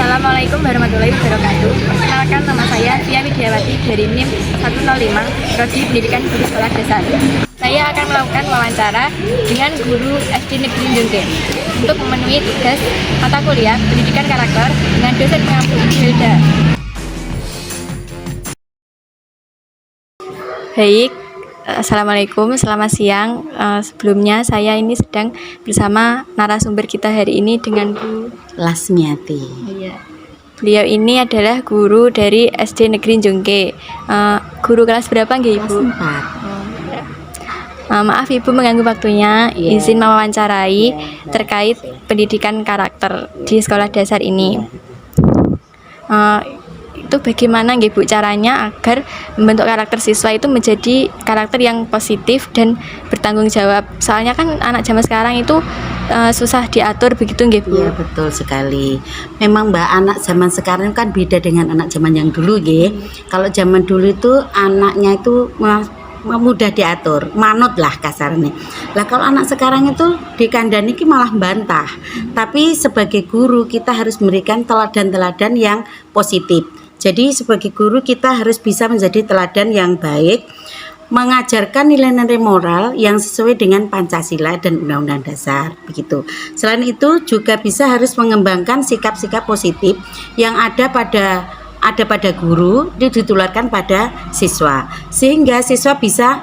Assalamualaikum warahmatullahi wabarakatuh. Perkenalkan, nama saya Tia Widiawati dari NIM 105, Prodi Pendidikan Guru Sekolah Dasar. Saya akan melakukan wawancara dengan guru SD Negeri Jongke untuk memenuhi tugas mata kuliah Pendidikan Karakter dengan dosen pengampu Hilda. Baik, Assalamualaikum, selamat siang. Sebelumnya saya ini sedang bersama narasumber kita hari ini dengan Bu Lasmiati. Iya. Beliau ini adalah guru dari SD Negeri Jongke. Guru kelas berapa nggih, Kelas Ibu? 4. Maaf Ibu mengganggu waktunya. Iya. Izin mewawancarai terkait pendidikan karakter di sekolah dasar ini. Itu bagaimana nggih Bu caranya agar membentuk karakter siswa itu menjadi karakter yang positif dan bertanggung jawab. Soalnya kan anak zaman sekarang itu susah diatur begitu nggih Bu? Iya, betul sekali. Memang Mbak, anak zaman sekarang kan beda dengan anak zaman yang dulu nggih. Kalau zaman dulu itu anaknya itu mudah diatur, manut lah kasarnya. Lah kalau anak sekarang itu dikandani malah bantah. Tapi sebagai guru kita harus memberikan teladan-teladan yang positif. Jadi sebagai guru kita harus bisa menjadi teladan yang baik, mengajarkan nilai-nilai moral yang sesuai dengan Pancasila dan Undang-Undang Dasar begitu. Selain itu juga bisa harus mengembangkan sikap-sikap positif yang ada pada guru ditularkan pada siswa, sehingga siswa bisa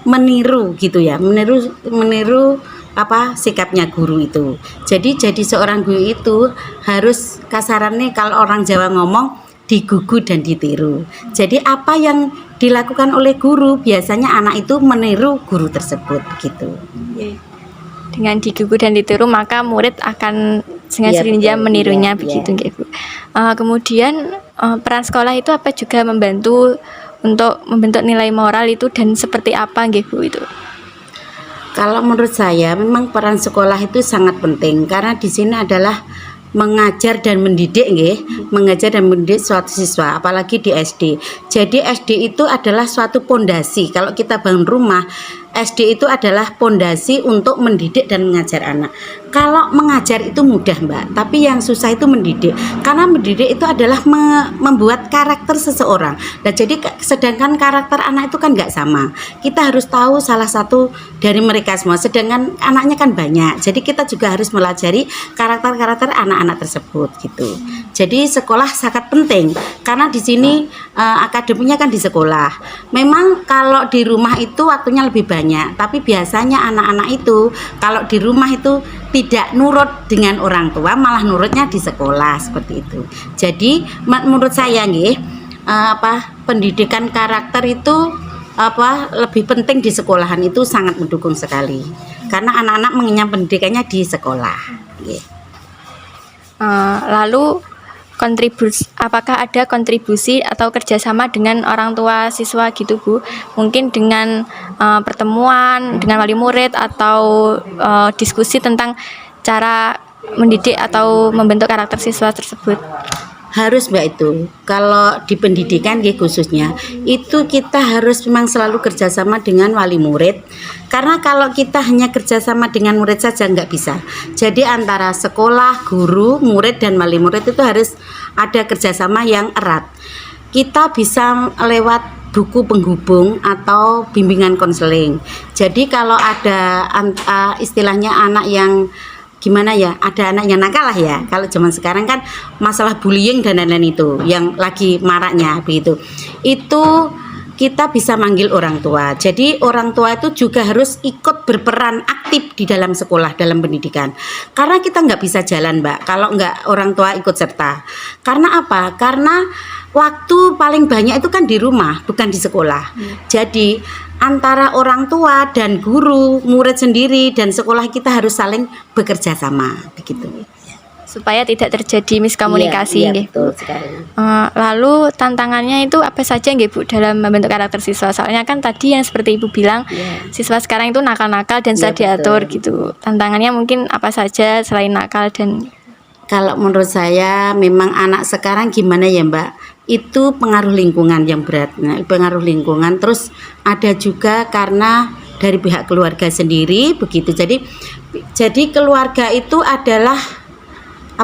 meniru gitu ya, meniru sikapnya guru itu. Jadi seorang guru itu harus kasarannya kalau orang Jawa ngomong digugu dan ditiru. Jadi apa yang dilakukan oleh guru biasanya anak itu meniru guru tersebut gitu. Dengan digugu dan ditiru maka murid akan dengan sendirinya menirunya begitu nggih Bu. Kemudian peran sekolah itu apa juga membantu untuk membentuk nilai moral itu dan seperti apa nggih Bu itu? Kalau menurut saya memang peran sekolah itu sangat penting karena di sini adalah mengajar dan mendidik mengajar dan mendidik suatu siswa, apalagi di SD. Jadi SD itu adalah suatu pondasi. Kalau kita bangun rumah, SD itu adalah pondasi untuk mendidik dan mengajar anak. Kalau mengajar itu mudah Mbak, tapi yang susah itu mendidik. Karena mendidik itu adalah membuat karakter seseorang. Nah, jadi sedangkan karakter anak itu kan nggak sama. Kita harus tahu salah satu dari mereka semua. Sedangkan anaknya kan banyak. Jadi kita juga harus melajari karakter-karakter anak-anak tersebut gitu. Jadi sekolah sangat penting karena di sini akademinya kan di sekolah. Memang kalau di rumah itu waktunya lebih banyak, tapi biasanya anak-anak itu kalau di rumah itu tidak nurut dengan orang tua, malah nurutnya di sekolah seperti itu. Jadi menurut saya pendidikan karakter itu lebih penting di sekolahan, itu sangat mendukung sekali karena anak-anak mengenyam pendidikannya di sekolah. Lalu apakah ada kontribusi atau kerjasama dengan orang tua siswa gitu Bu? Mungkin dengan pertemuan dengan wali murid atau diskusi tentang cara mendidik atau membentuk karakter siswa tersebut. Harus Mbak, itu kalau di pendidikan khususnya itu kita harus memang selalu kerjasama dengan wali murid, karena kalau kita hanya kerjasama dengan murid saja nggak bisa. Jadi antara sekolah, guru, murid dan wali murid itu harus ada kerjasama yang erat. Kita bisa lewat buku penghubung atau bimbingan konseling. Jadi kalau ada istilahnya anak yang ada anak yang nakal lah ya. Kalau zaman sekarang kan masalah bullying dan lain-lain itu yang lagi maraknya begitu. Itu kita bisa manggil orang tua. Jadi orang tua itu juga harus ikut berperan aktif di dalam sekolah, dalam pendidikan. Karena kita nggak bisa jalan Mbak kalau nggak orang tua ikut serta. Karena apa? Karena waktu paling banyak itu kan di rumah, bukan di sekolah. Jadi antara orang tua dan guru, murid sendiri dan sekolah kita harus saling bekerja sama begitu. Supaya tidak terjadi miskomunikasi nggih Bu. Lalu tantangannya itu apa saja nggih Bu dalam membentuk karakter siswa? Soalnya kan tadi yang seperti Ibu bilang, siswa sekarang itu nakal-nakal dan susah diatur gitu. Tantangannya mungkin apa saja selain nakal dan... Kalau menurut saya memang anak sekarang gimana ya Mbak, itu pengaruh lingkungan yang berat. Nah, pengaruh lingkungan terus ada juga karena dari pihak keluarga sendiri begitu. Jadi keluarga itu adalah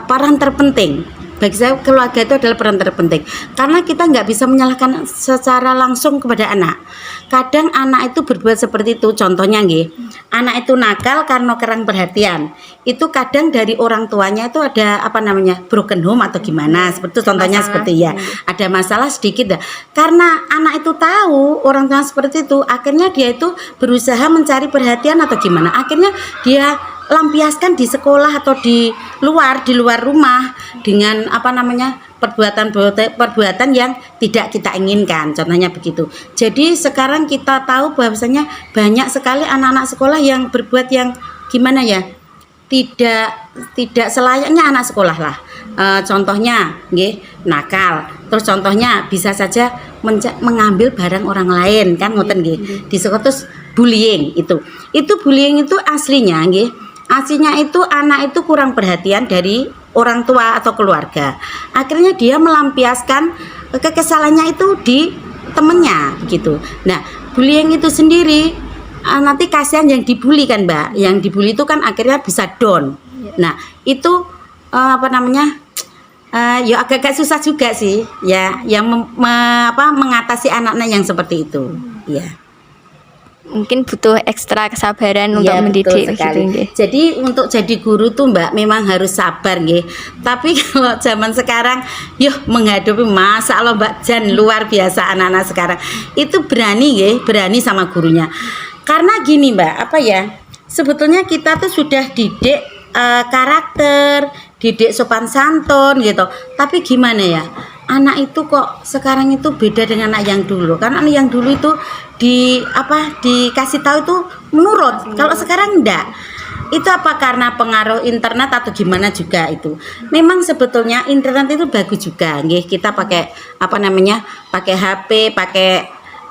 peran terpenting bagi saya keluarga itu adalah peran terpenting, karena kita nggak bisa menyalahkan secara langsung kepada anak. Kadang anak itu berbuat seperti itu, contohnya nggih, anak itu nakal karena kurang perhatian, itu kadang dari orang tuanya itu ada broken home atau gimana, seperti itu contohnya, seperti ya, ada masalah sedikit dah. Karena anak itu tahu orang tua seperti itu, akhirnya dia itu berusaha mencari perhatian atau gimana, akhirnya dia lampiaskan di sekolah atau di luar rumah dengan perbuatan yang tidak kita inginkan, contohnya begitu. Jadi sekarang kita tahu bahwasanya banyak sekali anak-anak sekolah yang berbuat yang gimana ya, tidak selayaknya anak sekolah lah. Contohnya nggih, nakal, terus contohnya bisa saja mengambil barang orang lain, kan ngoten nggih, di sekolah. Terus bullying, itu bullying itu aslinya itu anak itu kurang perhatian dari orang tua atau keluarga, akhirnya dia melampiaskan kekesalannya itu di temennya begitu. Nah, bullying itu sendiri nanti kasihan yang dibully kan Mbak, yang dibully itu kan akhirnya bisa down. Nah, itu ya agak-agak susah juga sih ya, yang mengatasi anak-anak yang seperti itu ya. Mungkin butuh ekstra kesabaran untuk Ya, mendidik betul sekali. gitu, nggih. Jadi untuk jadi guru tuh Mbak memang harus sabar nggih. Tapi kalau zaman sekarang menghadapi masalah Mbak Jan luar biasa, anak-anak sekarang itu berani sama gurunya. Karena gini Mbak, sebetulnya kita tuh sudah didik karakter, didik sopan santun gitu. Tapi gimana ya? Anak itu kok sekarang itu beda dengan anak yang dulu. Karena anak yang dulu itu dikasih tahu itu menurut. Kalau sekarang enggak. Itu apa karena pengaruh internet atau gimana juga itu. Memang sebetulnya internet itu bagus juga nggih. Kita pakai pakai HP,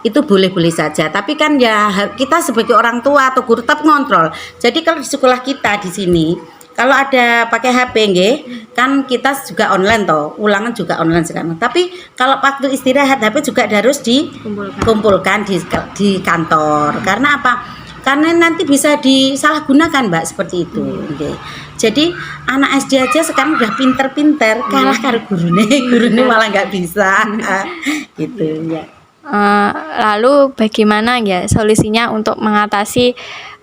itu boleh-boleh saja. Tapi kan ya kita sebagai orang tua atau guru tetap ngontrol. Jadi kalau di sekolah kita di sini kalau ada pakai HP nggih, kan kita juga online ulangan juga online sekarang. Tapi kalau waktu istirahat HP juga harus dikumpulkan di kantor. Karena apa? Karena nanti bisa disalahgunakan Mbak, seperti itu nggih. Jadi anak SD aja sekarang udah pinter-pinter, kalah karo gurune malah nggak bisa. Gitu ya. Lalu bagaimana ya solusinya untuk mengatasi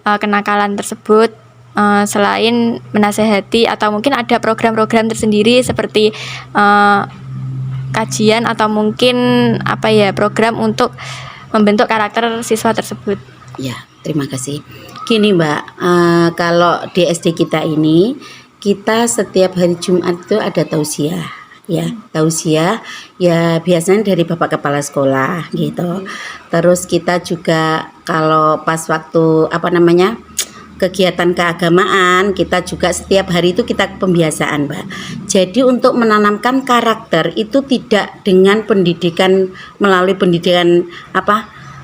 kenakalan tersebut? Selain menasehati atau mungkin ada program-program tersendiri seperti kajian atau mungkin program untuk membentuk karakter siswa tersebut. Ya, terima kasih. Gini Mbak, kalau di SD kita ini, kita setiap hari Jumat itu ada tausiah. Ya, tausiah ya biasanya dari Bapak Kepala Sekolah gitu. Terus kita juga kalau pas waktu kegiatan keagamaan, kita juga setiap hari itu kita pembiasaan Mbak. Jadi untuk menanamkan karakter itu tidak dengan pendidikan melalui pendidikan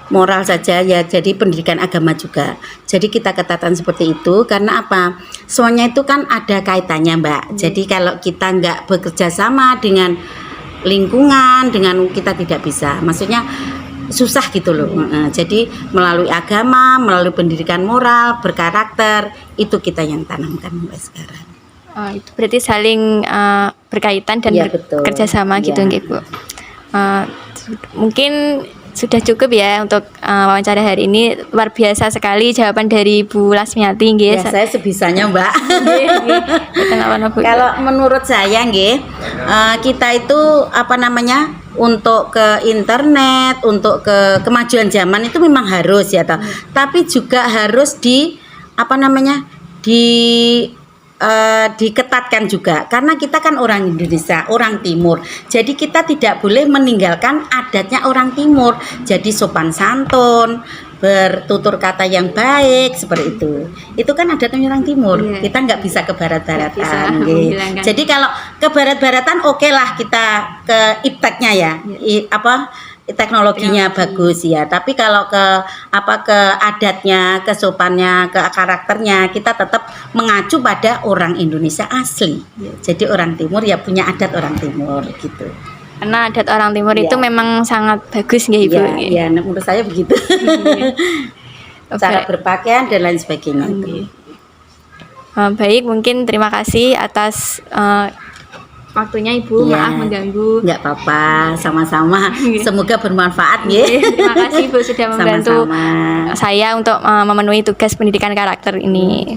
moral saja ya, jadi pendidikan agama juga. Jadi kita ketatkan seperti itu karena semuanya itu kan ada kaitannya Mbak. Jadi kalau kita nggak bekerja sama dengan lingkungan, dengan kita tidak bisa, maksudnya susah gitu loh. Jadi melalui agama, melalui pendidikan moral, berkarakter, itu kita yang tanamkan sampai sekarang. Itu berarti saling berkaitan dan bekerja sama gitu nggih Bu. Mungkin sudah cukup ya untuk wawancara hari ini. Luar biasa sekali jawaban dari Bu Lasmiati nggih. Ya, saya sebisanya Mbak. Bu. Kalau menurut saya nggih, kita itu untuk ke internet, untuk ke kemajuan zaman itu memang harus ya toh. Tapi juga harus diketatkan juga karena kita kan orang Indonesia, orang Timur. Jadi kita tidak boleh meninggalkan adatnya orang Timur. Jadi sopan santun, bertutur kata yang baik seperti itu. Itu kan adatnya orang Timur. Kita nggak bisa ke barat-baratan. Jadi kalau ke barat-baratan oke lah kita ke ipteknya ya. Teknologinya bagus ya, tapi kalau ke adatnya, ke sopannya, ke karakternya kita tetap mengacu pada orang Indonesia asli. Jadi orang Timur ya punya adat orang Timur gitu. Karena adat orang Timur itu memang sangat bagus nggih Ibu. Ya, menurut saya begitu. Cara berpakaian dan lain sebagainya itu. Baik, mungkin terima kasih atas waktunya Ibu, Iya. maaf mengganggu. Nggak apa-apa, sama-sama. Semoga bermanfaat ya. Terima kasih Bu sudah membantu Sama-sama. saya untuk memenuhi tugas pendidikan karakter ini.